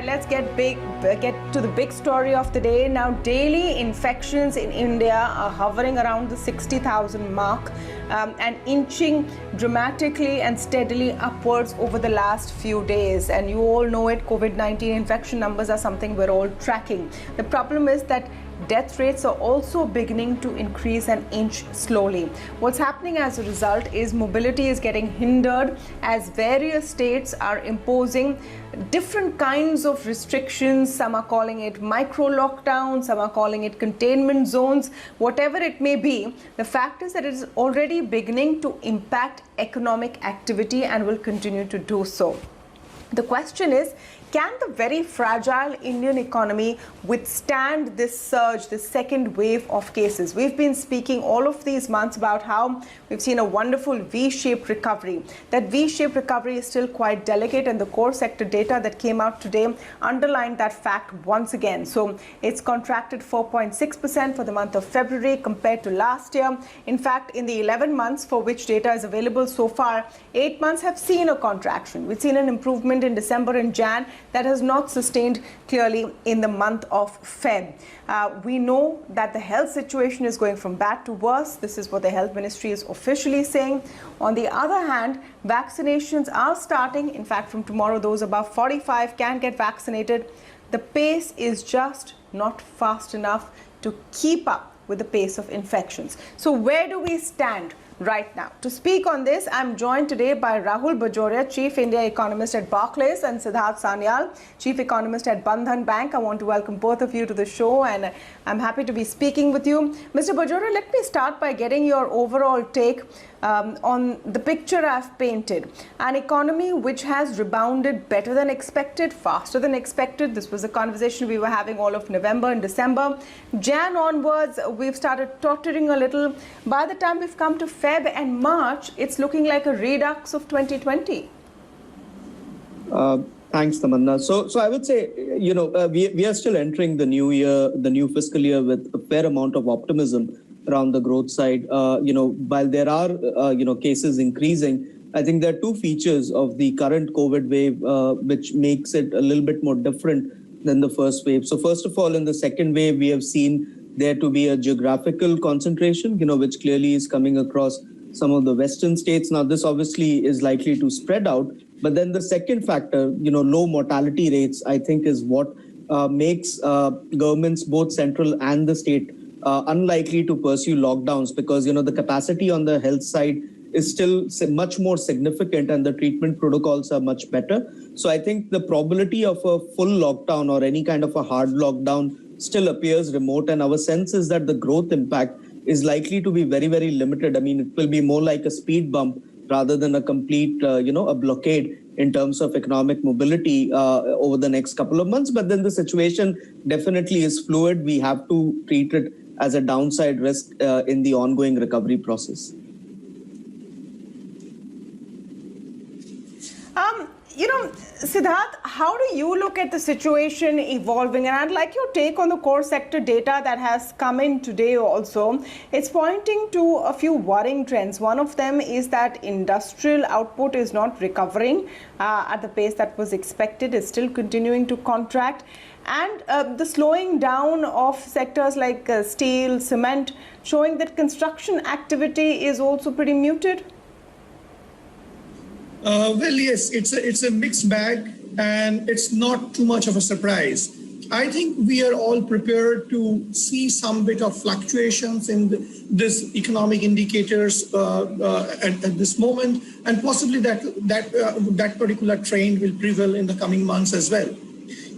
Let's get to the big story of the day. Now, daily infections in India are hovering around the 60,000 mark and inching dramatically and steadily upwards over the last few days. And you all know it, COVID-19 infection numbers are something we're all tracking. The problem is that death rates are also beginning to increase and inch slowly. What's happening as a result is mobility is getting hindered as various states are imposing different kinds of restrictions. Some are calling it micro lockdowns, some are calling it containment zones. Whatever it may be, the fact is that it is already beginning to impact economic activity and will continue to do so. The question is, can the very fragile Indian economy withstand this surge, this second wave of cases? We've been speaking all of these months about how we've seen a wonderful V-shaped recovery. That V-shaped recovery is still quite delicate, and the core sector data that came out today underlined that fact once again. So it's contracted 4.6% for the month of February compared to last year. In fact, in the 11 months for which data is available so far, 8 months have seen a contraction. We've seen an improvement in December and Jan that has not sustained clearly in the month of Feb. We know that the health situation is going from bad to worse. This is what the health ministry is officially saying. On the other hand, vaccinations are starting. In fact, from tomorrow, those above 45 can get vaccinated. The pace is just not fast enough to keep up with the pace of infections. So where do we stand right now? To speak on this, I'm joined today by Rahul Bajoria, Chief India Economist at Barclays, and Siddhartha Sanyal, Chief Economist at Bandhan Bank. I want to welcome both of you to the show, and I'm happy to be speaking with you. Mr. Bajoria, let me start by getting your overall take on the picture I've painted. An economy which has rebounded better than expected, faster than expected. This was a conversation we were having all of November and December. Jan onwards, we've started tottering a little. By the time we've come to Feb and March, it's looking like a redux of 2020. Thanks, Tamanna. So I would say, we are still entering the new year, the new fiscal year, with a fair amount of optimism around the growth side. While there are, cases increasing, I think there are two features of the current COVID wave which makes it a little bit more different than the first wave. So first of all, in the second wave, we have seen there to be a geographical concentration, which clearly is coming across some of the western states. Now, this obviously is likely to spread out. But then the second factor, low mortality rates, I think is what makes governments, both central and the state, unlikely to pursue lockdowns, because, the capacity on the health side is still much more significant and the treatment protocols are much better. So I think the probability of a full lockdown or any kind of a hard lockdown still appears remote. And our sense is that the growth impact is likely to be very, very limited. I mean, it will be more like a speed bump rather than a complete, a blockade in terms of economic mobility over the next couple of months. But then the situation definitely is fluid. We have to treat it as a downside risk in the ongoing recovery process. Siddharth, how do you look at the situation evolving? And I'd like your take on the core sector data that has come in today also. It's pointing to a few worrying trends. One of them is that industrial output is not recovering at the pace that was expected. It's still continuing to contract. And the slowing down of sectors like steel, cement, showing that construction activity is also pretty muted. Well, yes, it's a mixed bag, and it's not too much of a surprise. I think we are all prepared to see some bit of fluctuations in this economic indicators at this moment, and possibly that particular trend will prevail in the coming months as well.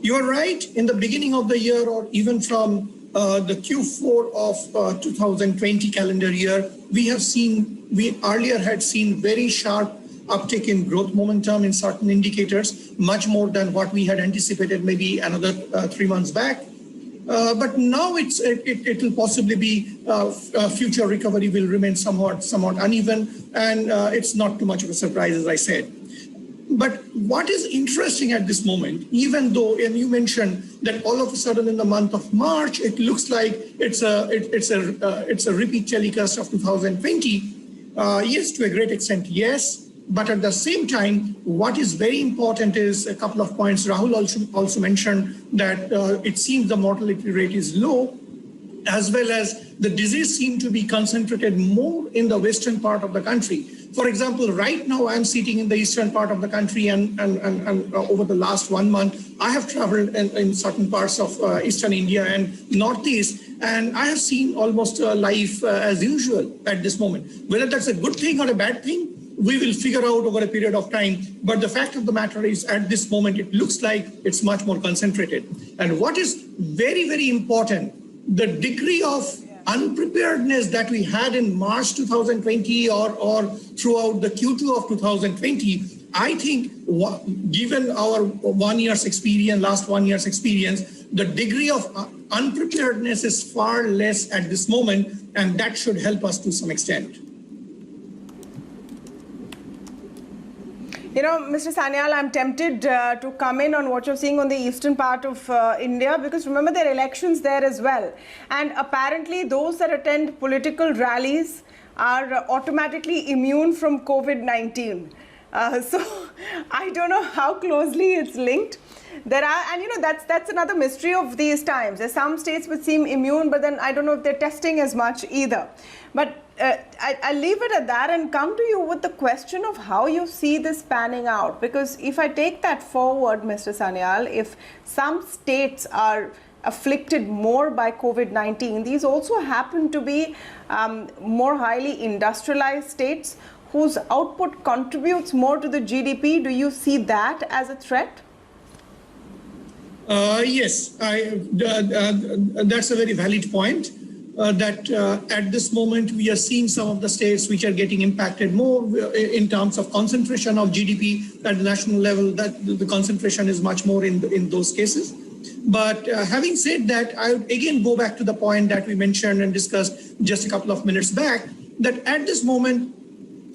You are right. In the beginning of the year, or even from the Q4 of 2020 calendar year, we earlier had seen very sharp uptick in growth momentum in certain indicators, much more than what we had anticipated maybe another 3 months back. But now it will possibly be future recovery will remain somewhat uneven, and it's not too much of a surprise, as I said. But what is interesting at this moment, even though, and you mentioned that all of a sudden in the month of March, it looks like it's a repeat telecast of 2020. Yes, to a great extent, yes. But at the same time, what is very important is a couple of points. Rahul also mentioned that it seems the mortality rate is low, as well as the disease seems to be concentrated more in the western part of the country. For example, right now I'm sitting in the eastern part of the country, and over the last 1 month, I have traveled in certain parts of eastern India and northeast, and I have seen almost life as usual at this moment. Whether that's a good thing or a bad thing, we will figure out over a period of time. But the fact of the matter is, at this moment, it looks like it's much more concentrated. And what is very, very important, the degree of unpreparedness that we had in March 2020 or throughout the Q2 of 2020, I think, given our last 1 year's experience, the degree of unpreparedness is far less at this moment, and that should help us to some extent. You know, Mr. Sanyal, I'm tempted to come in on what you're seeing on the eastern part of India, because remember, there are elections there as well. And apparently those that attend political rallies are automatically immune from COVID-19. So I don't know how closely it's linked. There are, and you know, that's another mystery of these times. There's some states which seem immune, but then I don't know if they're testing as much either. But I'll leave it at that and come to you with the question of how you see this panning out. Because if I take that forward, Mr. Sanyal, if some states are afflicted more by COVID-19, these also happen to be more highly industrialized states whose output contributes more to the GDP. Do you see that as a threat? Yes, that's a very valid point. That at this moment we are seeing some of the states which are getting impacted more in terms of concentration of GDP at the national level, that the concentration is much more in those cases. But having said that, I would again go back to the point that we mentioned and discussed just a couple of minutes back, that at this moment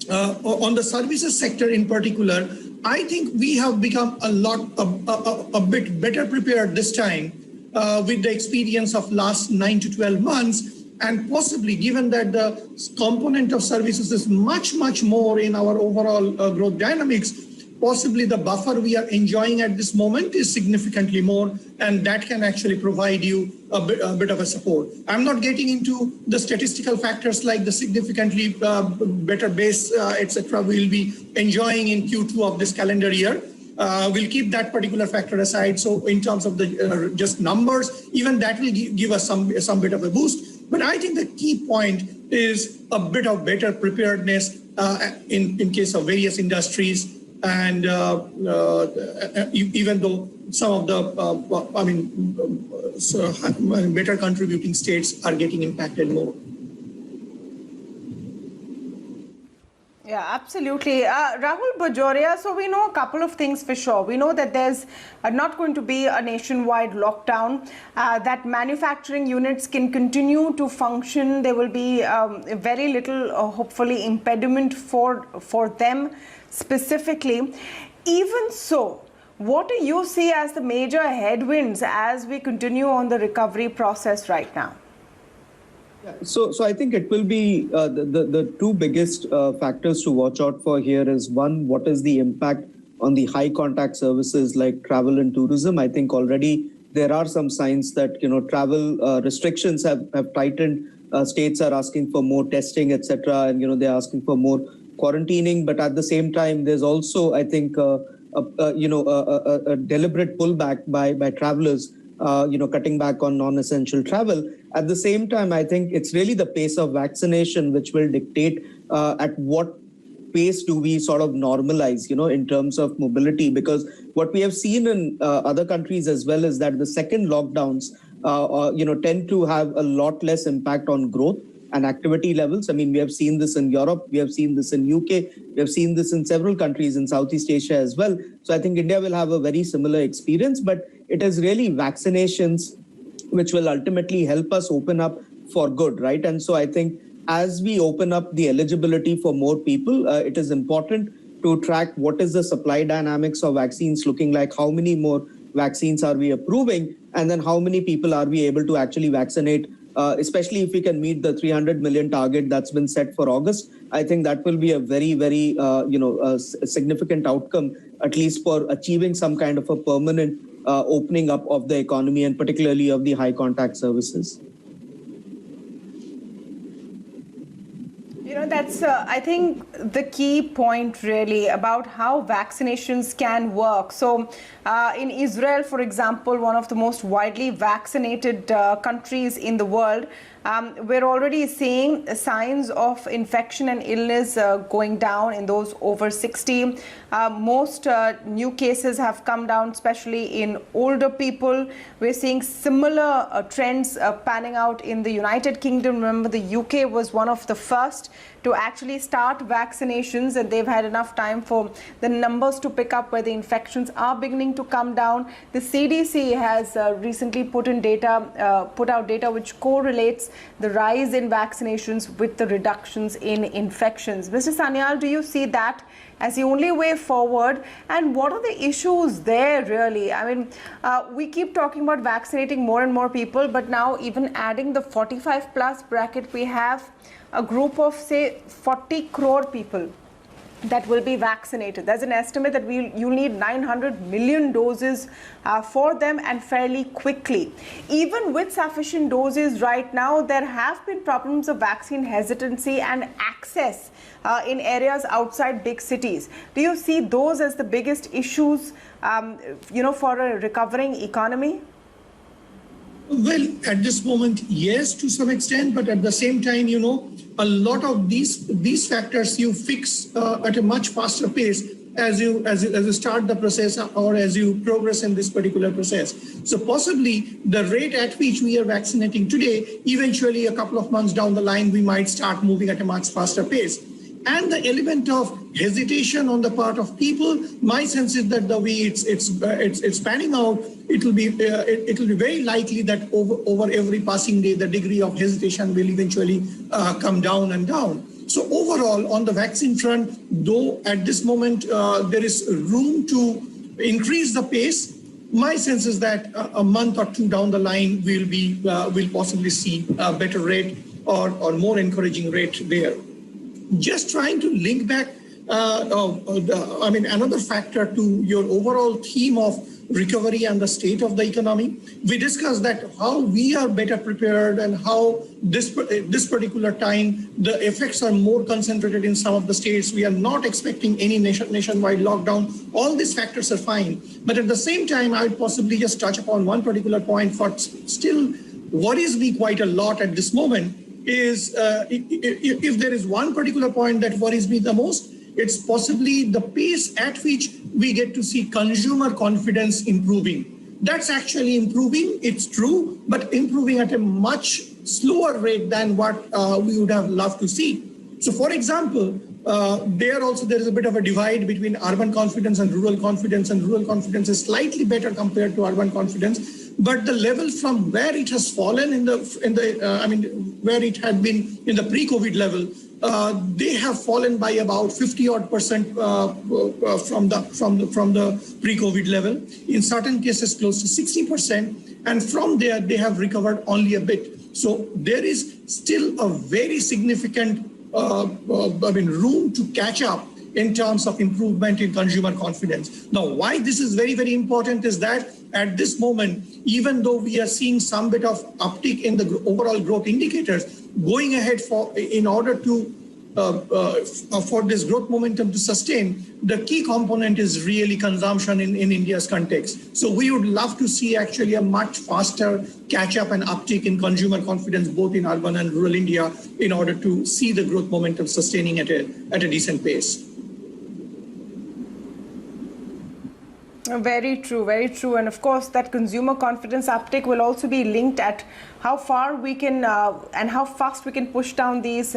on the services sector in particular, I think we have become a bit better prepared this time with the experience of last 9 to 12 months, and possibly given that the component of services is much more in our overall growth dynamics, possibly the buffer we are enjoying at this moment is significantly more, and that can actually provide you a bit of a support. I'm not getting into the statistical factors like the significantly better base, etc. we'll be enjoying in Q2 of this calendar year. We'll keep that particular factor aside. So in terms of the just numbers, even that will give us some bit of a boost. But I think the key point is a bit of better preparedness in case of various industries. And even though some of the, better contributing states are getting impacted more. Yeah, absolutely. Rahul Bajoria, so we know a couple of things for sure. We know that there's not going to be a nationwide lockdown, that manufacturing units can continue to function. There will be very little, hopefully, impediment for them specifically. Even so, what do you see as the major headwinds as we continue on the recovery process right now? So I think it will be the two biggest factors to watch out for here is, one, what is the impact on the high contact services like travel and tourism. I think already there are some signs that, travel restrictions have tightened. States are asking for more testing, etc. And, they're asking for more quarantining. But at the same time, there's also, I think, a deliberate pullback by travelers, cutting back on non-essential travel. At the same time, I think it's really the pace of vaccination which will dictate at what pace do we sort of normalize, in terms of mobility. Because what we have seen in other countries as well is that the second lockdowns, tend to have a lot less impact on growth and activity levels. I mean, we have seen this in Europe, we have seen this in UK, we have seen this in several countries in Southeast Asia as well. So I think India will have a very similar experience, but it is really vaccinations which will ultimately help us open up for good, right? And so I think as we open up the eligibility for more people, it is important to track what is the supply dynamics of vaccines looking like, how many more vaccines are we approving, and then how many people are we able to actually vaccinate especially if we can meet the 300 million target that's been set for August. I think that will be a very, very, significant outcome, at least for achieving some kind of a permanent opening up of the economy and particularly of the high contact services. That's, I think, the key point really about how vaccinations can work. So in Israel, for example, one of the most widely vaccinated countries in the world, we're already seeing signs of infection and illness going down in those over 60. Most new cases have come down, especially in older people. We're seeing similar trends panning out in the United Kingdom. Remember, the UK was one of the first to actually start vaccinations, and they've had enough time for the numbers to pick up where the infections are beginning to come down. The CDC has recently put out data which correlates the rise in vaccinations with the reductions in infections. Mr. Sanyal, do you see that as the only way forward? And what are the issues there really? I mean, we keep talking about vaccinating more and more people, but now even adding the 45 plus bracket, we have a group of, say, 40 crore people that will be vaccinated. There's an estimate that you'll need 900 million doses for them, and fairly quickly. Even with sufficient doses right now, there have been problems of vaccine hesitancy and access in areas outside big cities. Do you see those as the biggest issues, for a recovering economy? Well, at this moment, yes, to some extent, but at the same time, a lot of these factors you fix at a much faster pace as you start the process or as you progress in this particular process. So possibly the rate at which we are vaccinating today, eventually a couple of months down the line, we might start moving at a much faster pace. And the element of hesitation on the part of people, my sense is that the way it's panning out, it will be very likely that over every passing day, the degree of hesitation will eventually come down and down. So overall, on the vaccine front, though at this moment there is room to increase the pace, my sense is that a month or two down the line, we'll possibly see a better rate or more encouraging rate there. Just trying to link back, another factor to your overall theme of recovery and the state of the economy. We discussed that how we are better prepared and how this particular time, the effects are more concentrated in some of the states. We are not expecting any nationwide lockdown. All these factors are fine. But at the same time, I would possibly just touch upon one particular point for still worries me quite a lot at this moment. Is if there is one particular point that worries me the most, it's possibly the pace at which we get to see consumer confidence improving. That's actually improving, it's true, but improving at a much slower rate than what we would have loved to see. So for example, there is a bit of a divide between urban confidence and rural confidence is slightly better compared to urban confidence. But the level from where it has fallen where it had been in the pre-COVID level, they have fallen by about 50% from the pre-COVID level. In certain cases, close to 60%, and from there they have recovered only a bit. So there is still a very significant room to catch up in terms of improvement in consumer confidence. Now, why this is very, very important is that at this moment, even though we are seeing some bit of uptick in the overall growth indicators, going ahead in order to for this growth momentum to sustain, the key component is really consumption in India's context. So we would love to see actually a much faster catch up and uptick in consumer confidence, both in urban and rural India, in order to see the growth momentum sustaining at a decent pace. Very true, very true. And of course, that consumer confidence uptick will also be linked at how far we can and how fast we can push down these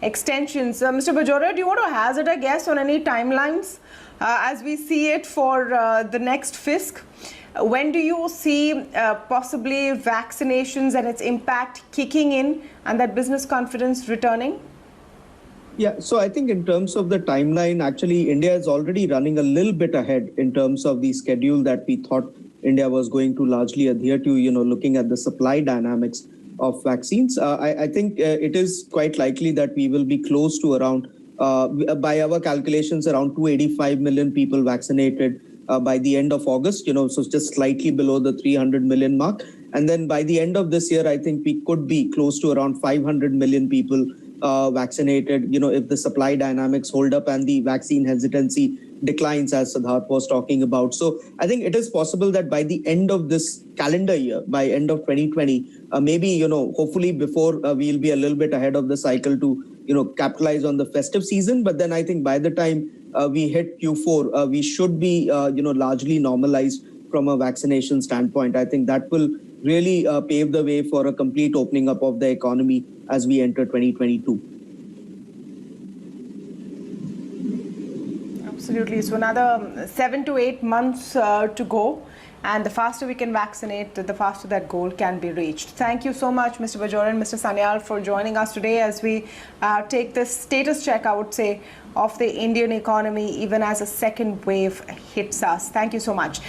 extensions. Mr. Bajoria, do you want to hazard a guess on any timelines as we see it for the next fisc? When do you see possibly vaccinations and its impact kicking in and that business confidence returning? Yeah, so I think in terms of the timeline, actually, India is already running a little bit ahead in terms of the schedule that we thought India was going to largely adhere to, looking at the supply dynamics. of vaccines. I think it is quite likely that we will be close to around, by our calculations, around 285 million people vaccinated by the end of August, so just slightly below the 300 million mark. And then by the end of this year, I think we could be close to around 500 million people vaccinated, if the supply dynamics hold up and the vaccine hesitancy declines, as Siddharth was talking about. So I think it is possible that by the end of this calendar year, by end of 2020, maybe, hopefully before we'll be a little bit ahead of the cycle to, capitalize on the festive season. But then I think by the time we hit Q4, we should be, largely normalized from a vaccination standpoint. I think that will really pave the way for a complete opening up of the economy as we enter 2022. Absolutely. So another 7 to 8 months to go. And the faster we can vaccinate, the faster that goal can be reached. Thank you so much, Mr. Bajoria and Mr. Sanyal, for joining us today as we take this status check, I would say, of the Indian economy, even as a second wave hits us. Thank you so much.